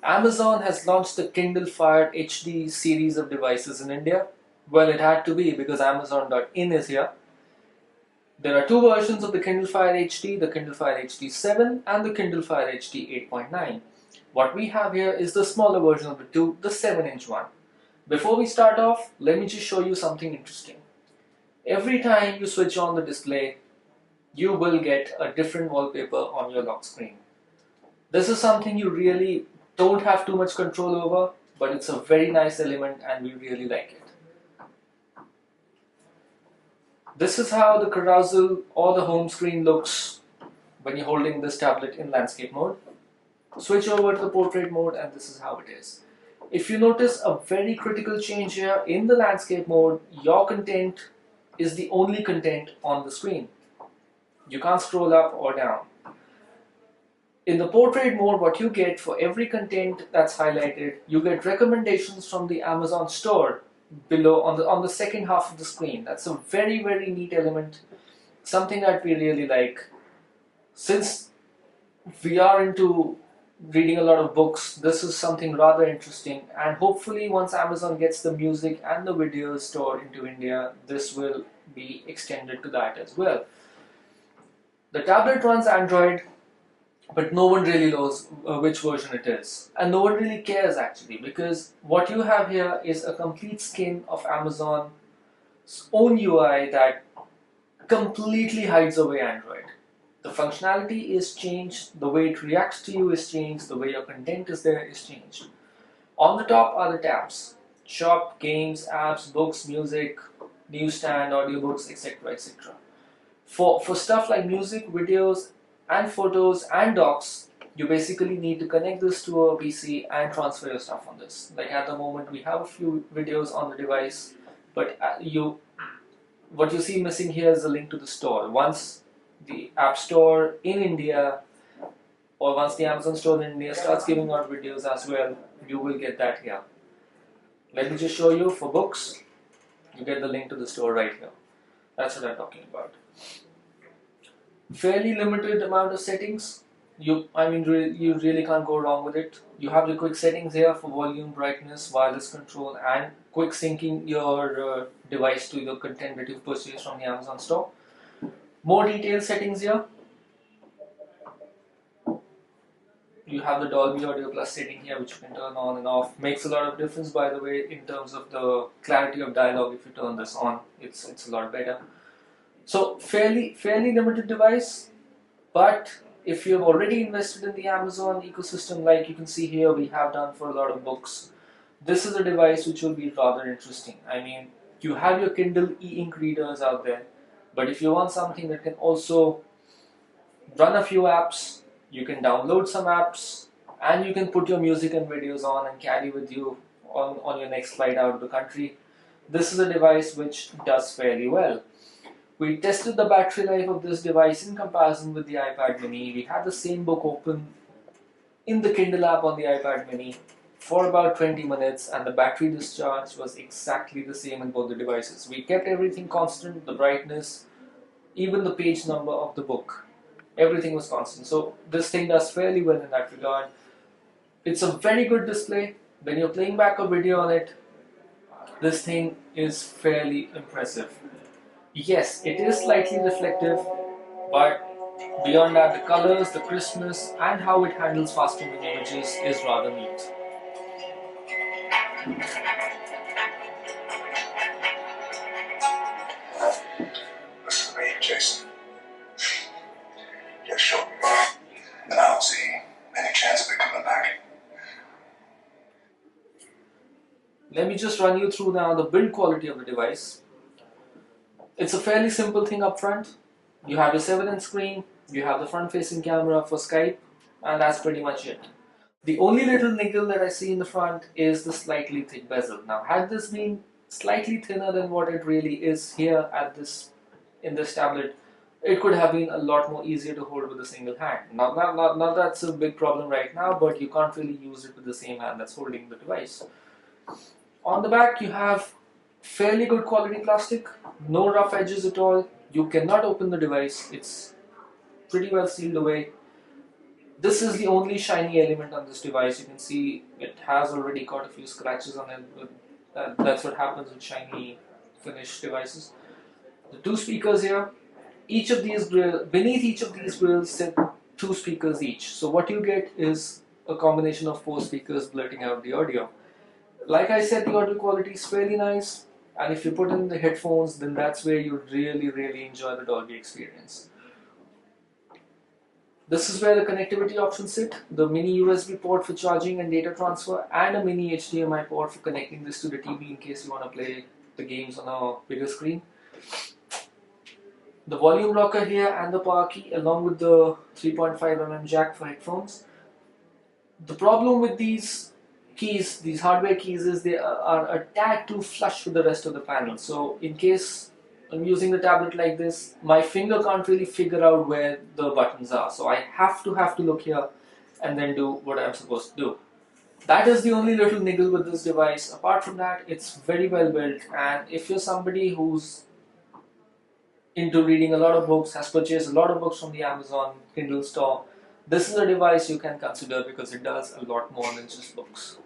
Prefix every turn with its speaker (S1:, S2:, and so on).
S1: Amazon has launched the Kindle Fire HD series of devices in India. Well, it had to be because Amazon.in is here. There are two versions of the Kindle Fire HD, the Kindle Fire HD 7 and the Kindle Fire HD 8.9. What we have here is the smaller version of the two, the 7-inch one. Before we start off, let me just show you something interesting. Every time you switch on the display, you will get a different wallpaper on your lock screen. This is something you really don't have too much control over, but it's a very nice element and we really like it. This is how the carousel or the home screen looks when you're holding this tablet in landscape mode. Switch over to the portrait mode and this is how it is. If you notice a very critical change here, in the landscape mode, your content is the only content on the screen. You can't scroll up or down. In the portrait mode, what you get for every content that's highlighted, you get recommendations from the Amazon store below on the second half of the screen. That's a very neat element, something that we really like. Since we are into reading a lot of books, this is something rather interesting, and hopefully once Amazon gets the music and the videos store into India, this will be extended to that as well. The tablet runs Android, but no one really knows which version it is, and no one really cares actually, because what you have here is a complete skin of Amazon's own UI that completely hides away Android. The functionality is changed, the way it reacts to you is changed, the way your content is there is changed. On the top are the tabs: shop, games, apps, books, music, newsstand, audiobooks, etc. For stuff like music, videos, and photos and docs, you basically need to connect this to a PC and transfer your stuff on this. Like at the moment, we have a few videos on the device, but what you see missing here is a link to the store. Once the App Store in India, or once the Amazon store in India starts giving out videos as well, you will get that here. Let me just show you. For books, you get the link to the store right here. That's what I'm talking about. Fairly limited amount of settings. You really can't go wrong with it. You have the quick settings here for volume, brightness, wireless control, and quick syncing your device to the content that you've purchased from the Amazon store. More detailed settings here. You have the Dolby Audio Plus setting here, which you can turn on and off. Makes a lot of difference, by the way, in terms of the clarity of dialogue. If you turn this on, it's a lot better. So fairly limited device, but if you've already invested in the Amazon ecosystem, like you can see here, we have done for a lot of books, this is a device which will be rather interesting. I mean, you have your Kindle e-ink readers out there, but if you want something that can also run a few apps, you can download some apps, and you can put your music and videos on and carry with you on your next flight out of the country, this is a device which does fairly well. We tested the battery life of this device in comparison with the iPad mini. We had the same book open in the Kindle app on the iPad mini for about 20 minutes, and the battery discharge was exactly the same in both the devices. We kept everything constant, the brightness, even the page number of the book. Everything was constant. So this thing does fairly well in that regard. It's a very good display. When you're playing back a video on it, this thing is fairly impressive. Yes, it is slightly reflective, but beyond that, the colors, the crispness, and how it handles fast moving images is rather neat.
S2: Listen to me, Jason. Yeah, sure. And I don't see any chance of it coming back.
S1: Let me just run you through now the build quality of the device. It's a fairly simple thing up front. You have your 7-inch screen, you have the front facing camera for Skype, and that's pretty much it. The only little niggle that I see in the front is the slightly thick bezel. Now, had this been slightly thinner than what it really is here in this tablet, it could have been a lot more easier to hold with a single hand. Now that's a big problem right now, but you can't really use it with the same hand that's holding the device. On the back, you have fairly good quality plastic, no rough edges at all. You cannot open the device, it's pretty well sealed away. This is the only shiny element on this device. You can see it has already got a few scratches on it. That's what happens with shiny finished devices. The two speakers here, beneath each of these grills sit two speakers each. So what you get is a combination of four speakers blurting out the audio. Like I said, the audio quality is fairly nice, and if you put in the headphones, then that's where you really enjoy the Dolby experience. This is where the connectivity options sit, the mini USB port for charging and data transfer, and a mini HDMI port for connecting this to the TV in case you want to play the games on a bigger screen. The volume rocker here and the power key along with the 3.5mm jack for headphones. The problem with these keys, these hardware keys, is they are a tad too flush with the rest of the panel. So in case I'm using the tablet like this, my finger can't really figure out where the buttons are. So I have to look here and then do what I'm supposed to do. That is the only little niggle with this device. Apart from that, it's very well built, and if you're somebody who's into reading a lot of books, has purchased a lot of books from the Amazon Kindle store, this is a device you can consider because it does a lot more than just books.